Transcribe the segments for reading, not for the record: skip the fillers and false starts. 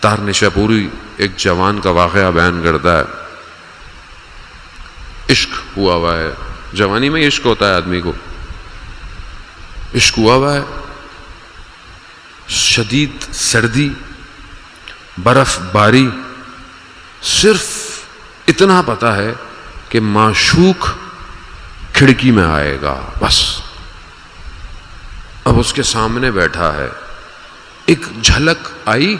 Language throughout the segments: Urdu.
تار نشاپوری ایک جوان کا واقعہ بیان کرتا ہے. عشق ہوا ہوا ہے، جوانی میں عشق ہوتا ہے، آدمی کو عشق ہوا ہوا ہے، شدید سردی، برف باری، صرف اتنا پتا ہے کہ معشوق کھڑکی میں آئے گا، بس. اب اس کے سامنے بیٹھا ہے، ایک جھلک آئی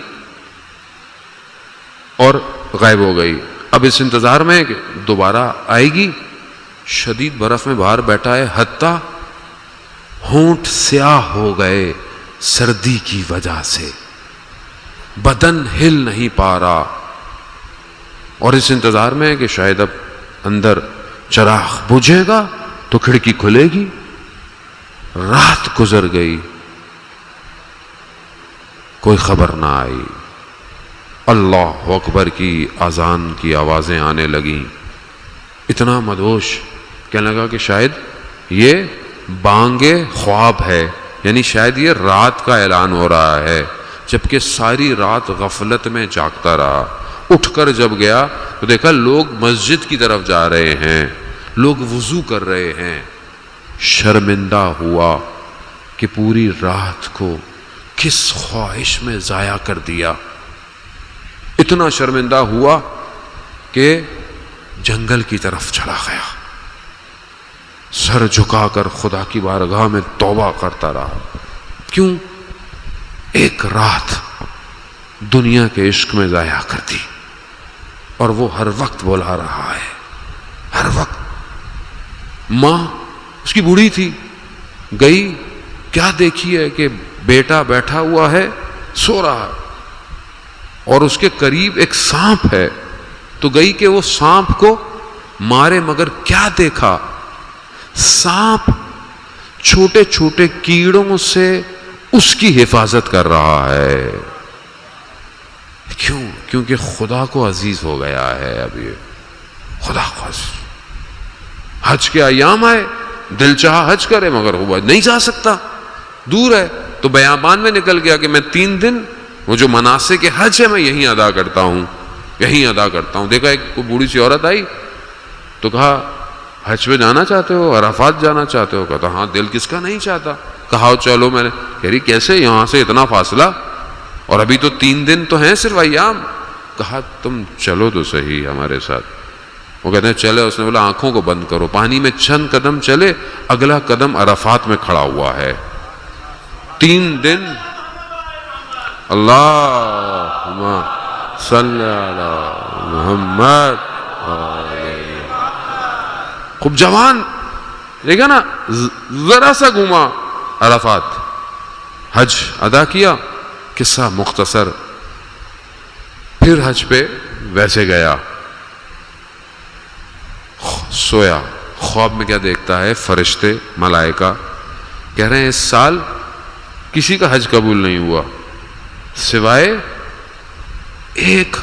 اور غائب ہو گئی. اب اس انتظار میں ہے کہ دوبارہ آئے گی. شدید برف میں باہر بیٹھا ہے، حتیٰ ہونٹ سیاہ ہو گئے سردی کی وجہ سے، بدن ہل نہیں پا رہا، اور اس انتظار میں ہے کہ شاید اب اندر چراغ بجھے گا تو کھڑکی کھلے گی. رات گزر گئی، کوئی خبر نہ آئی. اللہ اکبر کی اذان کی آوازیں آنے لگیں. اتنا مدہوش، کہنے لگا کہ شاید یہ بانگ خواب ہے، یعنی شاید یہ رات کا اعلان ہو رہا ہے. جبکہ ساری رات غفلت میں جاگتا رہا. اٹھ کر جب گیا تو دیکھا لوگ مسجد کی طرف جا رہے ہیں، لوگ وضو کر رہے ہیں. شرمندہ ہوا کہ پوری رات کو کس خواہش میں ضائع کر دیا. اتنا شرمندہ ہوا کہ جنگل کی طرف چلا گیا. سر جھکا کر خدا کی بارگاہ میں توبہ کرتا رہا. کیوں؟ ایک رات دنیا کے عشق میں ضائع کر دی، اور وہ ہر وقت بلا رہا ہے، ہر وقت. ماں اس کی بوڑھی تھی، گئی، کیا دیکھی ہے کہ بیٹا بیٹھا ہوا ہے، سو رہا ہے، اور اس کے قریب ایک سانپ ہے. تو گئی کہ وہ سانپ کو مارے، مگر کیا دیکھا؟ سانپ چھوٹے چھوٹے کیڑوں سے اس کی حفاظت کر رہا ہے. کیوں؟ کیونکہ خدا کو عزیز ہو گیا ہے. اب یہ خدا کو عزیز. حج کے ایام آئے، دل چاہا حج کرے، مگر وہ نہیں جا سکتا، دور ہے. تو بیابان میں نکل گیا کہ میں 3 دن وہ جو مناسک حج ہے میں یہیں ادا کرتا ہوں، یہیں ادا کرتا ہوں. دیکھا ایک بوڑھی سی عورت آئی تو کہا حج پہ جانا چاہتے ہو، عرفات جانا چاہتے ہو؟ کہتا ہاں، دل کس کا نہیں چاہتا. کہا چلو. میں نے کہہ رہی کیسے، یہاں سے اتنا فاصلہ، اور ابھی تو 3 دن تو ہیں صرف ایام. کہا تم چلو تو صحیح ہمارے ساتھ. وہ کہتے ہیں چلے. اس نے بولا آنکھوں کو بند کرو. پانی میں چند قدم چلے، اگلا قدم عرفات میں کھڑا ہوا ہے. 3 دن. اللہم صلی علی محمد. خوب جوان، دیکھا نا، ذرا سا گھوما عرفات، حج ادا کیا. قصہ مختصر. پھر حج پہ ویسے گیا، سویا. خواب میں کیا دیکھتا ہے؟ فرشتے، ملائکہ کہہ رہے ہیں اس سال کسی کا حج قبول نہیں ہوا سوائے ایک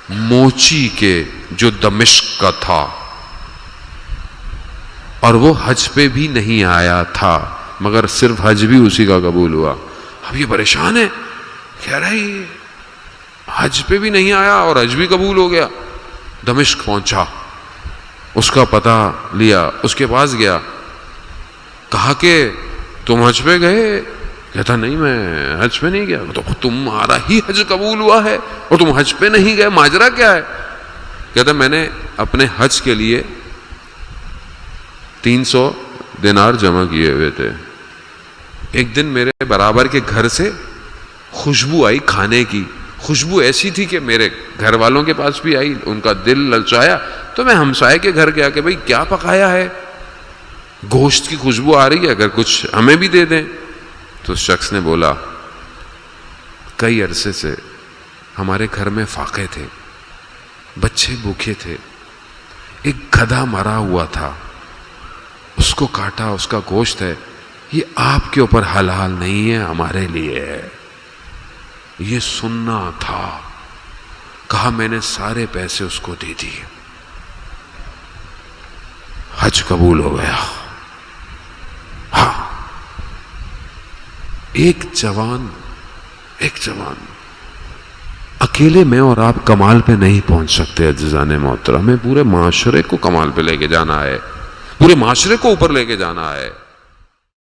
موچی کے جو دمشق کا تھا، اور وہ حج پہ بھی نہیں آیا تھا، مگر صرف حج بھی اسی کا قبول ہوا. اب یہ پریشان ہے، کہہ رہا ہے حج پہ بھی نہیں آیا اور حج بھی قبول ہو گیا. دمشق پہنچا، اس کا پتہ لیا، اس کے پاس گیا. کہا کہ تم حج پہ گئے؟ کہتا نہیں، میں حج پہ نہیں گیا. تو تمہارا ہی حج قبول ہوا ہے اور تم حج پہ نہیں گئے، ماجرا کیا ہے؟ کہتا میں نے اپنے حج کے لیے 300 دینار جمع کیے ہوئے تھے. ایک دن میرے برابر کے گھر سے خوشبو آئی کھانے کی. خوشبو ایسی تھی کہ میرے گھر والوں کے پاس بھی آئی، ان کا دل للچایا. تو میں ہمسائے کے گھر گیا کہ بھئی کیا پکایا ہے، گوشت کی خوشبو آ رہی ہے، اگر کچھ ہمیں بھی دے دیں. تو اس شخص نے بولا کئی عرصے سے ہمارے گھر میں فاقے تھے، بچے بھوکے تھے، ایک گدھا مرا ہوا تھا، اس کو کاٹا، اس کا گوشت ہے، یہ آپ کے اوپر حلال نہیں ہے، ہمارے لیے ہے. یہ سننا تھا. کہا میں نے سارے پیسے اس کو دے دیے، حج قبول ہو گیا. ہاں، ایک جوان اکیلے میں اور آپ کمال پہ نہیں پہنچ سکتے عزیزان محترم، ہمیں پورے معاشرے کو کمال پہ لے کے جانا ہے، پورے معاشرے کو اوپر لے کے جانا ہے۔